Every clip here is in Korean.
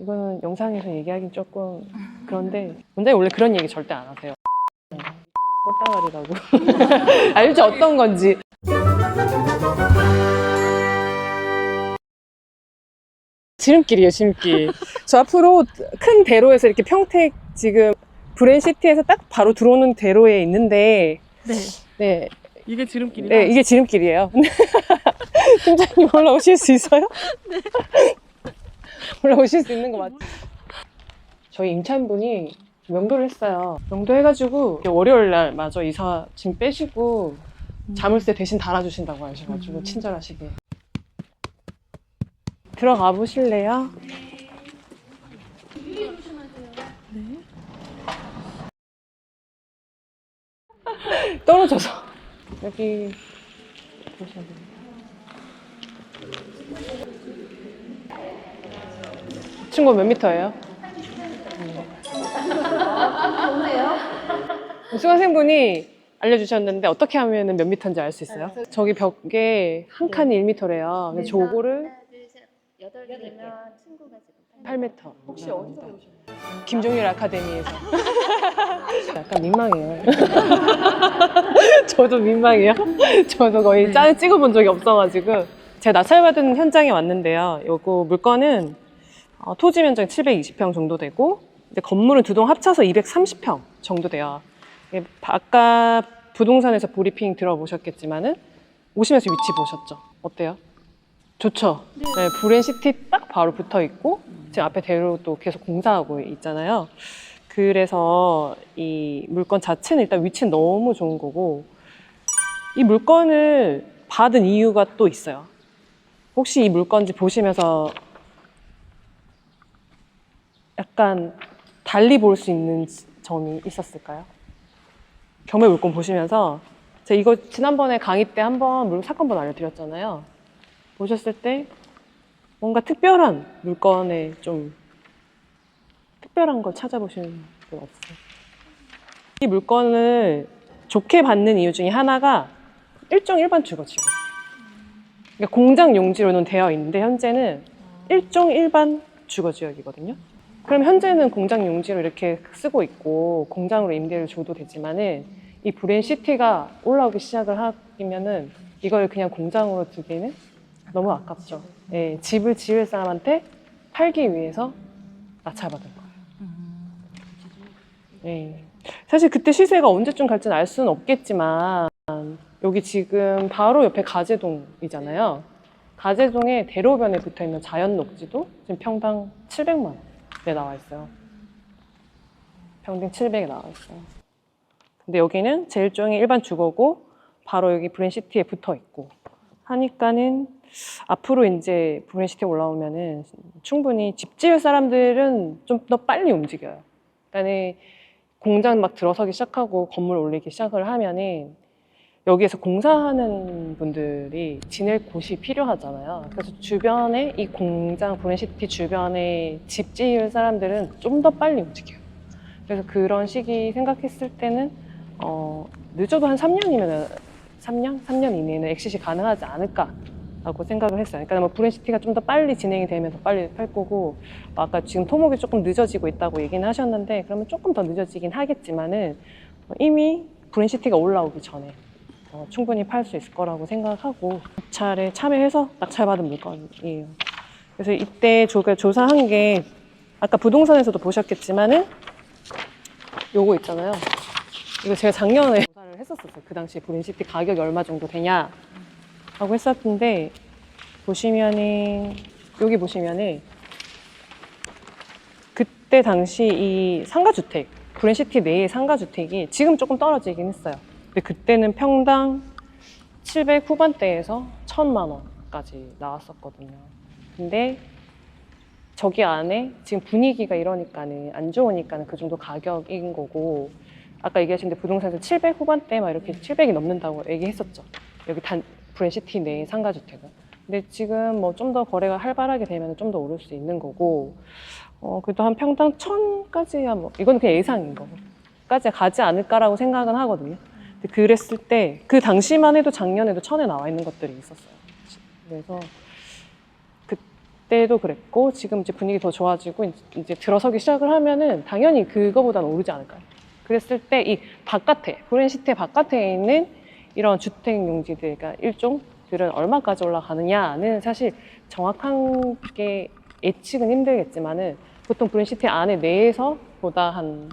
이거는 영상에서 얘기하긴 조금 그런데 원장님 원래 그런 얘기 절대 안 하세요. 꽃다발이라고. 알죠? 어떤 건지. 지름길이에요, 지름길. 저 앞으로 큰 대로에서 이렇게 평택 지금 브랜시티에서 딱 바로 들어오는 대로에 있는데 네. 네. 이게 지름길이다? 네, 이게 지름길이에요. 팀장님 올라오실 수 있어요? 네. 올라오실 수 있는 거 맞죠? 저희 임차인분이 명도를 했어요. 명도 해가지고 월요일 날 마저 이사 짐 빼시고 자물쇠 대신 달아주신다고 하셔가지고 친절하시게. 들어가 보실래요? 네. 떨어져서. 여기 보셔야 됩니다. 친구 몇 미터예요? 수강생분이 알려주셨는데 어떻게 하면 몇 미터인지 알 수 있어요? 저기 벽에 한 칸이 1미터래요. 근데 저거를 하나, 둘, 셋, 8개면 친구가 지금 8m. 혹시 어디서 배우셨나요? 김종일 아카데미에서. 약간 민망해요. 저도 민망해요. 저도 거의 네. 짠을 찍어본 적이 없어가지고. 제가 낙찰받은 현장에 왔는데요. 요거 물건은 토지 면적 720평 정도 되고, 근데 건물은 두 동 합쳐서 230평 정도 돼요. 이게 아까 부동산에서 브리핑 들어보셨겠지만은 오시면서 위치 보셨죠? 어때요? 좋죠? 네, 브랜시티 딱 바로 붙어 있고 지금 앞에 대로도 계속 공사하고 있잖아요. 그래서 이 물건 자체는 일단 위치는 너무 좋은 거고 이 물건을 받은 이유가 또 있어요. 혹시 이 물건지 보시면서 약간 달리 볼 수 있는 점이 있었을까요? 경매 물건 보시면서 제가 이거 지난번에 강의 때 한번 사건번 알려드렸잖아요. 보셨을 때 뭔가 특별한 물건에 좀 특별한 걸 찾아보시는 분 없어요? 이 물건을 좋게 받는 이유 중에 하나가 일종 일반 주거지역이에요. 그러니까 공장 용지로는 되어 있는데 현재는 일종 일반 주거지역이거든요. 그럼 현재는 공장 용지로 이렇게 쓰고 있고 공장으로 임대를 줘도 되지만은 이 브랜시티가 올라오기 시작을 하면은 이걸 그냥 공장으로 두기에는 너무 아깝죠. 예, 집을 지을 사람한테 팔기 위해서 낙찰받은 거예요. 예. 사실 그때 시세가 언제쯤 갈지는 알 수는 없겠지만 여기 지금 바로 옆에 가재동이잖아요. 가재동에 대로변에 붙어있는 자연녹지도 지금 평당 700만 원에 나와 있어요. 평당 700에 나와 있어요. 근데 여기는 제일종이 일반 주거고 바로 여기 브랜시티에 붙어 있고 하니까는 앞으로 이제 브랜시티에 올라오면은 충분히 집 지을 사람들은 좀 더 빨리 움직여요. 그러니까 공장 막 들어서기 시작하고 건물 올리기 시작을 하면은 여기에서 공사하는 분들이 지낼 곳이 필요하잖아요. 그래서 주변에 이 공장 브랜시티 주변에 집 지을 사람들은 좀 더 빨리 움직여요. 그래서 그런 시기 생각했을 때는 늦어도 한 3년이면 3년 이내에는 엑시시 가능하지 않을까라고 생각을 했어요. 그러니까 뭐 브랜시티가 좀 더 빨리 진행이 되면 더 빨리 팔 거고 아까 지금 토목이 조금 늦어지고 있다고 얘기는 하셨는데 그러면 조금 더 늦어지긴 하겠지만은 이미 브랜시티가 올라오기 전에 충분히 팔 수 있을 거라고 생각하고 낙찰에 참여해서 낙찰받은 물건이에요. 그래서 이때 조사한 게 아까 부동산에서도 보셨겠지만은 요거 있잖아요. 이거 제가 작년에 조사를 했었어요. 그 당시에 브랜시티 가격이 얼마 정도 되냐 하고 했었는데 보시면은 여기 보시면은 그때 당시 이 상가주택 브랜시티 내의 상가주택이 지금 조금 떨어지긴 했어요. 근데 그때는 평당 700 후반대에서 1000만 원까지 나왔었거든요. 근데 저기 안에 지금 분위기가 이러니까는 안 좋으니까는 그 정도 가격인 거고 아까 얘기하신 데 부동산에서 700 후반대 막 이렇게 700이 넘는다고 얘기했었죠. 여기 브랜시티 내 상가주택은. 근데 지금 뭐 좀 더 거래가 활발하게 되면 좀 더 오를 수 있는 거고 그래도 한 평당 1000까지야 뭐 이건 그냥 예상인 거고 까지 가지 않을까라고 생각은 하거든요. 근데 그랬을 때 그 당시만 해도 작년에도 1000에 나와 있는 것들이 있었어요. 그래서 그때도 그랬고 지금 이제 분위기 더 좋아지고 이제 들어서기 시작을 하면은 당연히 그거보다는 오르지 않을까요? 그랬을 때 이 바깥에 브랜시티 바깥에 있는 이런 주택 용지들, 그러니까 일종들은 얼마까지 올라가느냐는 사실 정확하게 예측은 힘들겠지만은 보통 브랜시티 안에 내에서 보다 한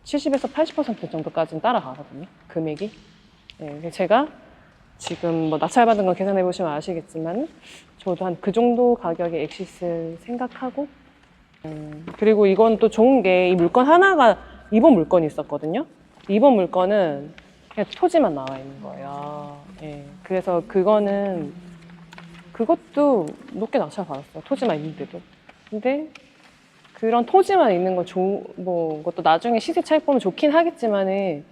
70에서 80% 정도까지는 따라가거든요. 금액이. 네, 제가 지금 뭐 낙찰받은 거 계산해 보시면 아시겠지만 저도 한 그 정도 가격의 엑시스를 생각하고 그리고 이건 또 좋은 게 이 물건 하나가 2번 물건이 있었거든요. 2번 물건은 그냥 토지만 나와 있는 거예요. 예, 그래서 그것도 높게 낙찰 받았어요. 토지만 있는데도. 근데 그런 토지만 있는 거 뭐 그것도 나중에 시세 차익 보면 좋긴 하겠지만은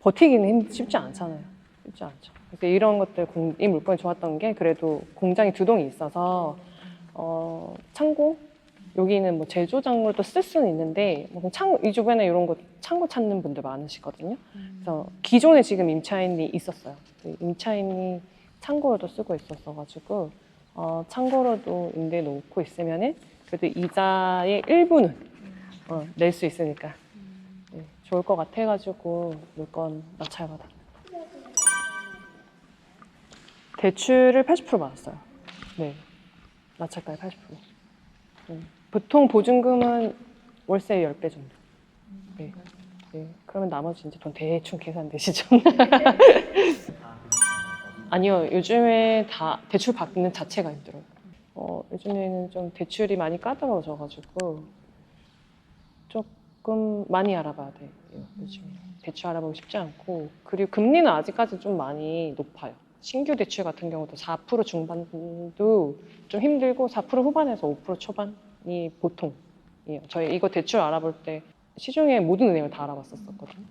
버티기는 쉽지 않잖아요. 쉽지 않죠. 그래서 이런 것들 이 물건이 좋았던 게 그래도 공장이 2동이 있어서 창고 여기는 뭐 제조장으로 또 쓸 수는 있는데 뭐 창고 이 주변에 이런 거 창고 찾는 분들 많으시거든요. 그래서 기존에 지금 임차인이 있었어요. 그 임차인이 창고로도 쓰고 있었어가지고 창고로도 임대 놓고 있으면은 그래도 이자의 일부는 낼 수 있으니까 네, 좋을 것 같아가지고 물건 낙찰받아. 대출을 80% 받았어요. 네, 낙찰가의 80%. 보통 보증금은 월세 10배 정도. 네. 네. 그러면 나머지 이제 돈 대충 계산되시죠? 아니요, 요즘에 다 대출 받는 자체가 힘들어요. 요즘에는 좀 대출이 많이 까다로워져가지고 조금 많이 알아봐야 돼요. 요즘 대출 알아보기 쉽지 않고 그리고 금리는 아직까지 좀 많이 높아요. 신규 대출 같은 경우도 4% 중반도 좀 힘들고 4% 후반에서 5% 초반이 보통이에요. 저희 이거 대출 알아볼 때 시중에 모든 은행을 다 알아봤었거든요.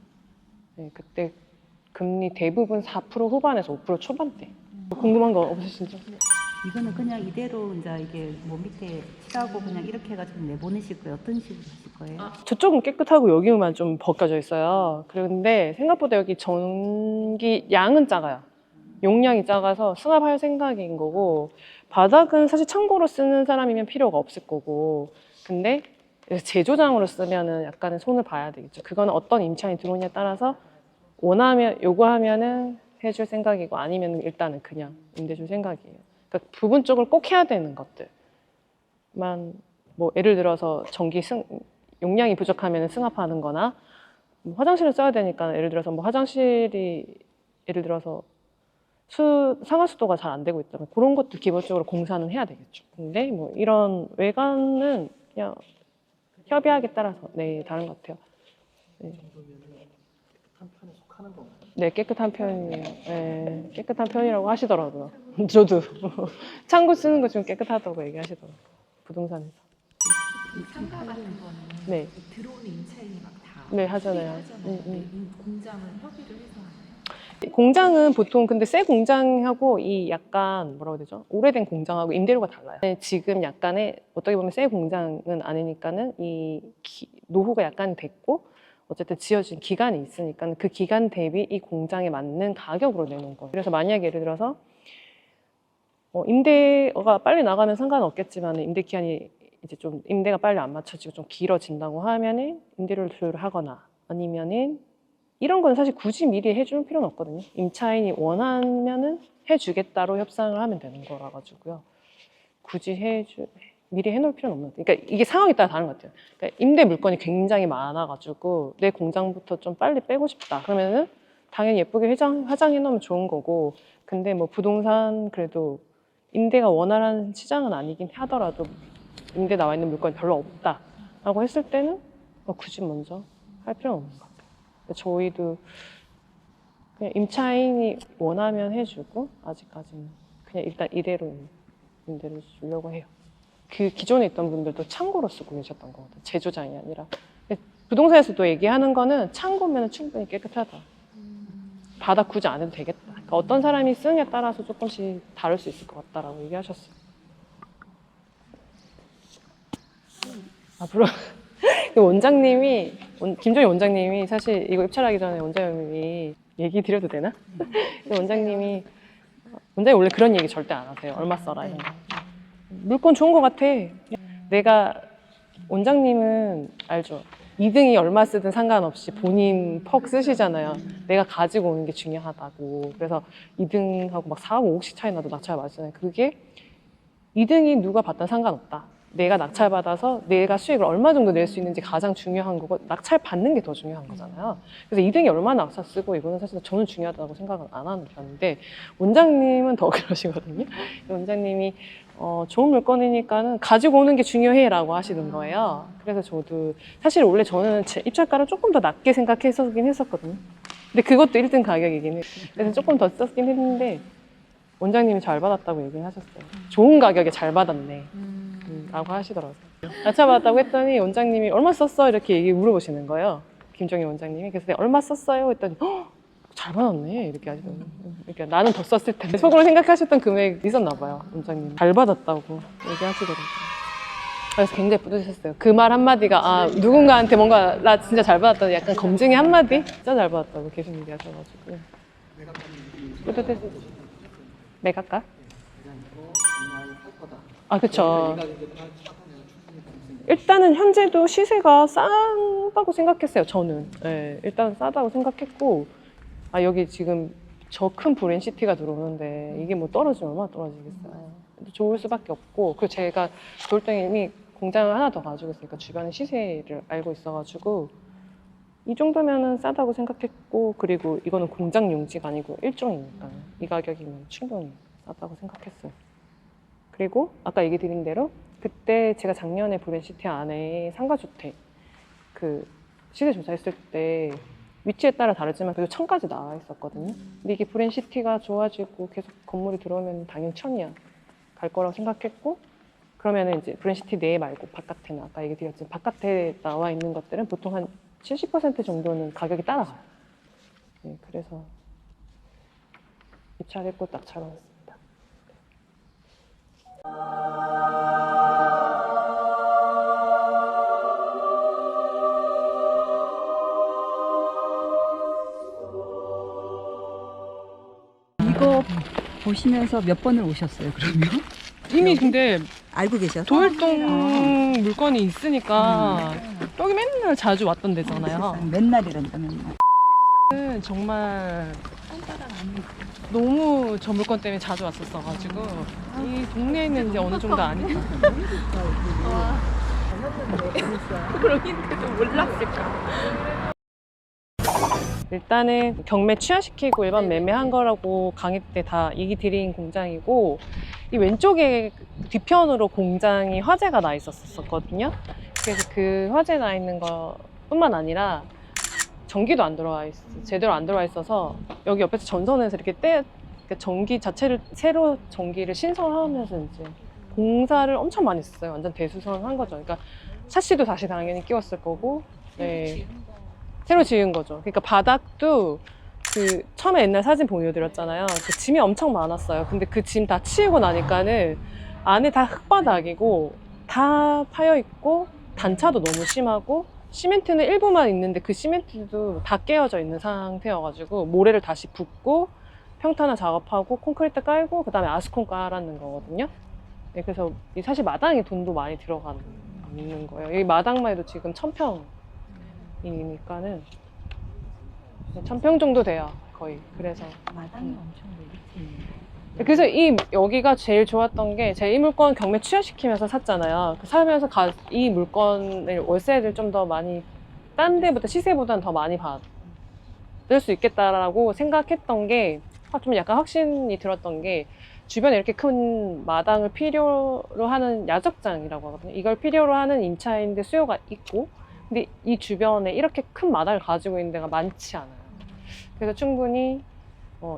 네, 그때 금리 대부분 4% 후반에서 5% 초반대. 궁금한 거 없으시죠? 이거는 그냥 이대로 이제 이게 뭐 밑에 칠하고 그냥 이렇게 해가지고 내보내실 거예요? 어떤 식으로 하실 거예요? 저쪽은 깨끗하고 여기만 좀 벗겨져 있어요. 그런데 생각보다 여기 전기 양은 작아요. 용량이 작아서 수납할 생각인 거고 바닥은 사실 창고로 쓰는 사람이면 필요가 없을 거고 근데 제조장으로 쓰면은 약간은 손을 봐야 되겠죠. 그거는 어떤 임차인이 들어오냐에 따라서 원하면 요구하면은 해줄 생각이고 아니면 일단은 그냥 임대 줄 생각이에요. 그러니까 부분적으로 꼭 해야 되는 것들만 뭐 예를 들어서 용량이 부족하면 승합하는 거나 뭐 화장실을 써야 되니까 예를 들어서 뭐 화장실이 예를 들어서 상하수도가 잘 안 되고 있다면 그런 것도 기본적으로 공사는 해야 되겠죠. 근데 뭐 이런 외관은 그냥 협의하기에 따라서 네 다른 것 같아요. 네. 깨끗한 편에 속하는 건가요? 네, 깨끗한 편이에요. 네, 깨끗한 편이라고 하시더라고요. 저도 창고 쓰는 거 좀 깨끗하다고 얘기하시더라고요. 부동산에서. 상가 같은 거는 네. 들어오는 임차인이 막 다 네, 하잖아요. 하잖아요. 이 공장은 협의를 해서 하나요? 공장은 보통 근데 새 공장하고 이 약간 뭐라고 해야 되죠? 오래된 공장하고 임대료가 달라요. 지금 약간의 어떻게 보면 새 공장은 아니니까는 노후가 약간 됐고 어쨌든 지어진 기간이 있으니까 그 기간 대비 이 공장에 맞는 가격으로 내놓은 거예요. 그래서 만약에 예를 들어서 임대가 빨리 나가면 상관없겠지만 임대 기한이 이제 좀 임대가 빨리 안 맞춰지고 좀 길어진다고 하면은 임대료를 조율을 하거나 아니면은 이런 건 사실 굳이 미리 해줄 필요는 없거든요. 임차인이 원하면은 해주겠다로 협상을 하면 되는 거라 가지고요. 굳이 미리 해놓을 필요는 없는 거예요. 그러니까 이게 상황에 따라 다른 것 같아요. 그러니까 임대 물건이 굉장히 많아가지고 내 공장부터 좀 빨리 빼고 싶다. 그러면은 당연히 예쁘게 화장해 놓으면 좋은 거고. 근데 뭐 부동산 그래도 임대가 원활한 시장은 아니긴 하더라도 임대 나와 있는 물건이 별로 없다라고 했을 때는 굳이 먼저 할 필요는 없는 것 같아요. 저희도 그냥 임차인이 원하면 해주고 아직까지는 그냥 일단 이대로 임대를 주려고 해요. 그 기존에 있던 분들도 창고로 쓰고 계셨던 거거든요. 제조장이 아니라. 부동산에서도 얘기하는 거는 창고면 충분히 깨끗하다. 바닥 굳이 안 해도 되겠다. 그러니까 어떤 사람이 쓰느냐에 따라서 조금씩 다를 수 있을 것 같다라고 얘기하셨어요. 앞으로 원장님이 김종희 원장님이 사실 이거 입찰하기 전에 원장님이 얘기 드려도 되나? 원장님 원래 그런 얘기 절대 안 하세요. 얼마 써라 이런 거. 물건 좋은 것 같아. 내가 원장님은 알죠? 2등이 얼마 쓰든 상관없이 본인 퍽 쓰시잖아요. 내가 가지고 오는 게 중요하다고. 그래서 2등하고 막 4억 5억씩 차이 나도 낙찰 받잖아요. 그게 2등이 누가 받든 상관없다. 내가 낙찰 받아서 내가 수익을 얼마 정도 낼 수 있는지 가장 중요한 거고, 낙찰 받는 게 더 중요한 거잖아요. 그래서 2등이 얼마나 낙찰 쓰고 이거는 사실 저는 중요하다고 생각은 안 하는 편인데, 원장님은 더 그러시거든요. 원장님이 좋은 물건이니까는 가지고 오는 게 중요해라고 하시는 거예요. 그래서 저도 사실 원래 저는 제 입찰가를 조금 더 낮게 생각했었긴 했었거든요. 근데 그것도 1등 가격이긴 해요. 그래서 조금 더 썼긴 했는데 원장님이 잘 받았다고 얘기를 하셨어요. 좋은 가격에 잘 받았네 라고 하시더라고요. 낙찰 받았다고 했더니 원장님이 얼마 썼어? 이렇게 물어보시는 거예요. 김정희 원장님이. 그래서 내가 얼마 썼어요? 했더니 잘 받았네 이렇게 하시더라고요. 그러니까 나는 더 썼을 텐데 속으로 생각하셨던 금액이 있었나 봐요. 원장님 잘 받았다고 얘기하시더라고요. 그래서 굉장히 뿌듯했어요. 그 말 한마디가 누군가한테 뭔가 나 진짜 잘 받았다는 약간 검증의 한마디? 진짜 잘 받았다고 계속 얘기하셔가지고 뿌듯했어요. 매각가? 그쵸. 일단은 현재도 시세가 싸다고 생각했어요. 저는. 네, 일단 싸다고 생각했고, 여기 지금 저 큰 브랜시티가 들어오는데 이게 뭐 떨어지면 얼마나 떨어지겠어요. 좋을 수밖에 없고, 그리고 제가 돌덩이미 공장을 하나 더 가지고 있으니까 주변의 시세를 알고 있어가지고 이 정도면은 싸다고 생각했고, 그리고 이거는 공장 용지가 아니고 일종이니까 이 가격이면 충분히 싸다고 생각했어요. 그리고 아까 얘기 드린 대로 그때 제가 작년에 브랜시티 안에 상가주택 그 시세 조사했을 때 위치에 따라 다르지만 그래도 1000까지 나와 있었거든요. 근데 이게 브랜시티가 좋아지고 계속 건물이 들어오면 당연히 1000이야 갈 거라고 생각했고, 그러면은 이제 브랜시티 내에 말고 바깥에는 아까 얘기 드렸지만 바깥에 나와 있는 것들은 보통 한 70% 정도는 가격이 따라가요. 네, 그래서 입찰했고 낙찰을 했습니다. 이거 보시면서 몇 번을 오셨어요, 그러면? 이미 근데 알고 계셔서? 도일동 물건이 있으니까 여기 맨날 자주 왔던 데잖아요. 맨날이란다, 맨날. 정말 너무 저 물건 때문에 자주 왔었어가지고 이 동네에 있는 이제 어느 정도 아니까. 그러긴데도 몰랐을까. 일단은 경매 취하시키고 일반 매매한 거라고 강의 때 다 얘기 드린 공장이고, 이 왼쪽에 뒤편으로 공장이 화재가 나 있었거든요. 그래서 그 화재 나 있는 것뿐만 아니라 전기도 안 들어와 제대로 안 들어와 있어서 여기 옆에서 전선에서 이렇게 그러니까 전기 자체를 새로 전기를 신설하면서 이제 공사를 엄청 많이 했어요. 완전 대수선한 거죠. 그러니까 샤시도 다시 당연히 끼웠을 거고, 네. 새로 지은 거죠. 그러니까 바닥도 그 처음에 옛날 사진 보여드렸잖아요. 그 짐이 엄청 많았어요. 근데 그 짐 다 치우고 나니까는 안에 다 흙바닥이고 다 파여 있고 단차도 너무 심하고 시멘트는 일부만 있는데 그 시멘트도 다 깨어져 있는 상태여가지고 모래를 다시 붓고 평탄화 작업하고 콘크리트 깔고 그 다음에 아스콘 깔았는 거거든요. 네, 그래서 사실 마당에 돈도 많이 들어가는 거예요. 이 마당만 해도 지금 1000평이니까는 1000평 정도 돼요, 거의. 그래서 마당이 엄청 넓지. 그래서 여기가 제일 좋았던 게, 제가 이 물건 경매 취하시키면서 샀잖아요. 사면서 이 물건을 월세를 좀 더 많이 딴 데보다 시세보다는 더 많이 받을 수 있겠다라고 생각했던 게, 좀 약간 확신이 들었던 게, 주변에 이렇게 큰 마당을 필요로 하는 야적장이라고 하거든요. 이걸 필요로 하는 임차인들 수요가 있고, 근데 이 주변에 이렇게 큰 마당을 가지고 있는 데가 많지 않아요. 그래서 충분히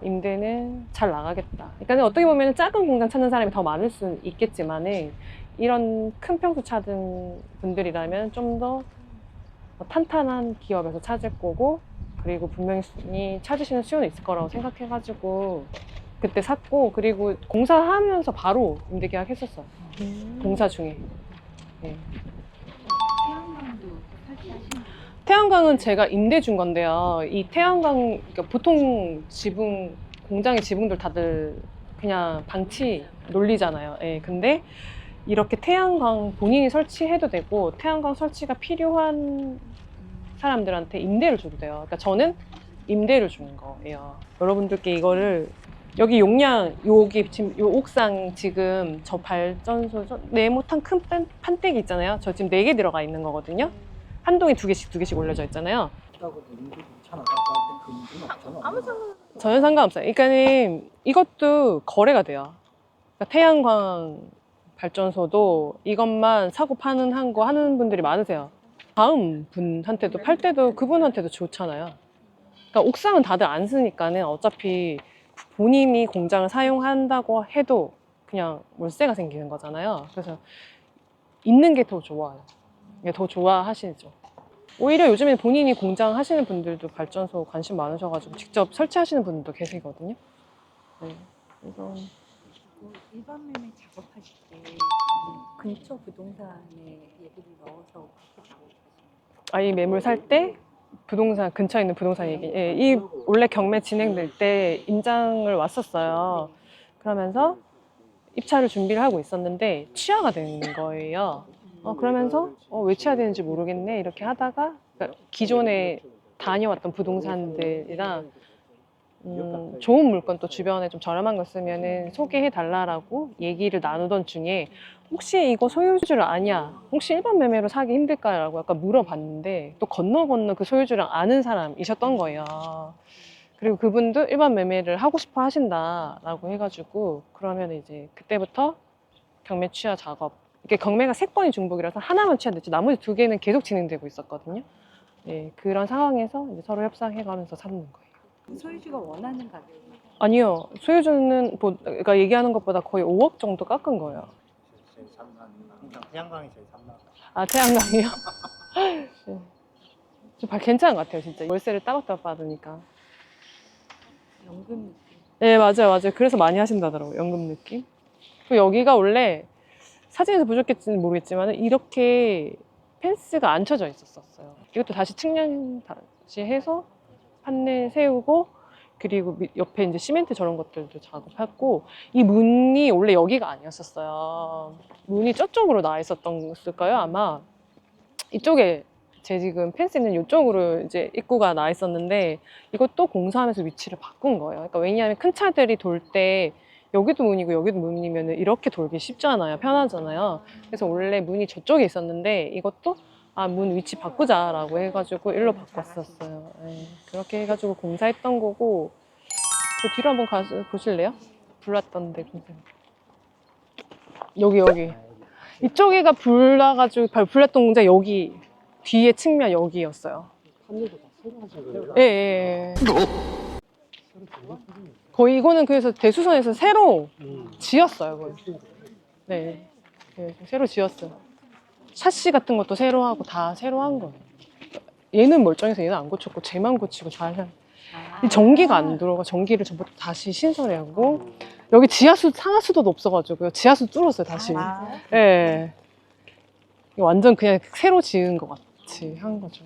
임대는 잘 나가겠다. 그러니까 어떻게 보면 작은 공장 찾는 사람이 더 많을 수는 있겠지만, 이런 큰 평수 찾은 분들이라면 좀 더 탄탄한 기업에서 찾을 거고, 그리고 분명히 찾으시는 수요는 있을 거라고 생각해가지고 그때 샀고, 그리고 공사하면서 바로 임대 계약 했었어요. 공사 중에. 네. 태양광은 제가 임대 준 건데요. 이 태양광, 그러니까 보통 공장의 지붕들 다들 그냥 방치 논리잖아요. 예, 근데 이렇게 태양광 본인이 설치해도 되고 태양광 설치가 필요한 사람들한테 임대를 줘도 돼요. 그러니까 저는 임대를 주는 거예요. 여러분들께 이거를 여기 용량 여기 지금 요 옥상 지금 저 발전소 네모탄 큰 판때기 있잖아요. 저 지금 4개 들어가 있는 거거든요. 한 동에 2개씩 올려져 있잖아요. 전혀 상관없어요. 그러니까는 이것도 거래가 돼요. 그러니까 태양광 발전소도 이것만 사고 파는 한 거 하는 분들이 많으세요. 다음 분한테도 팔 때도 그분한테도 좋잖아요. 그러니까 옥상은 다들 안 쓰니까는 어차피 본인이 공장을 사용한다고 해도 그냥 월세가 생기는 거잖아요. 그래서 있는 게 더 좋아요. 이게 더 좋아하시죠. 오히려 요즘에 본인이 공장 하시는 분들도 발전소 관심 많으셔가지고 직접 설치하시는 분들도 계시거든요. 네. 그래서 일반 매매 작업하실 때 근처 부동산에 얘기를 넣어서 그렇게 작업하시나요? 이 매물 살 때 부동산 근처에 있는 부동산 얘기. 예, 이 원래 경매 진행될 때 임장을 왔었어요. 그러면서 입찰을 준비를 하고 있었는데 취하가 된 거예요. 그러면서 왜 취하되는지 모르겠네 이렇게 하다가 그러니까 기존에 다녀왔던 부동산들이랑 좋은 물건 또 주변에 좀 저렴한 거 쓰면은 소개해 달라라고 얘기를 나누던 중에 혹시 이거 소유주를 아냐? 혹시 일반 매매로 사기 힘들까요?라고 약간 물어봤는데 또 건너 그 소유주랑 아는 사람이셨던 거예요. 그리고 그분도 일반 매매를 하고 싶어 하신다라고 해가지고 그러면 이제 그때부터 경매 취하 작업. 이게 경매가 3건이 중복이라서 하나만 취하됐지 나머지 2개는 계속 진행되고 있었거든요. 네, 그런 상황에서 이제 서로 협상해가면서 사는 거예요. 소유주가 원하는 가격. 아니요. 소유주는 그러니까 얘기하는 것보다 거의 5억 정도 깎은 거예요. 제일 산만 항상 태양광이 제일 산만. 태양광이요? 네. 좀 괜찮은 것 같아요, 진짜. 월세를 따박따박 받으니까. 연금 느낌. 네, 맞아요. 그래서 많이 하신다더라고요, 연금 느낌. 그리고 여기가 원래 사진에서 보셨겠지는 모르겠지만 이렇게 펜스가 안 쳐져 있었어요. 이것도 다시 측량 다시 해서 판넬 세우고 그리고 옆에 이제 시멘트 저런 것들도 작업했고 이 문이 원래 여기가 아니었었어요. 문이 저쪽으로 나 있었을까요? 아마 이쪽에 제 지금 펜스 있는 이쪽으로 이제 입구가 나 있었는데 이것도 공사하면서 위치를 바꾼 거예요. 그러니까 왜냐하면 큰 차들이 돌 때 여기도 문이고 여기도 문이면 이렇게 돌기 쉽잖아요. 편하잖아요. 그래서 원래 문이 저쪽에 있었는데 이것도 문 위치 바꾸자라고 해가지고 일로 바꿨었어요. 네, 그렇게 해가지고 공사했던 거고 저 뒤로 한번 가서 보실래요? 불났던데 공사. 여기 이쪽에가 불나가지고 불났던 공사 여기 뒤에 측면 여기였어요. 예. 거의 이거는 그래서 대수선에서 새로 지었어요. 거의. 네, 새로 지었어요. 샤시 같은 것도 새로 하고 다 새로 한 거예요. 얘는 멀쩡해서 얘는 안 고쳤고 쟤만 고치고 잘. 이 전기가 안 들어가. 전기를 전부 다시 신설해 하고 여기 지하수 상하수도도 없어가지고요. 지하수 뚫었어요 다시. 예. 완전 그냥 새로 지은 것 같이 한 거죠.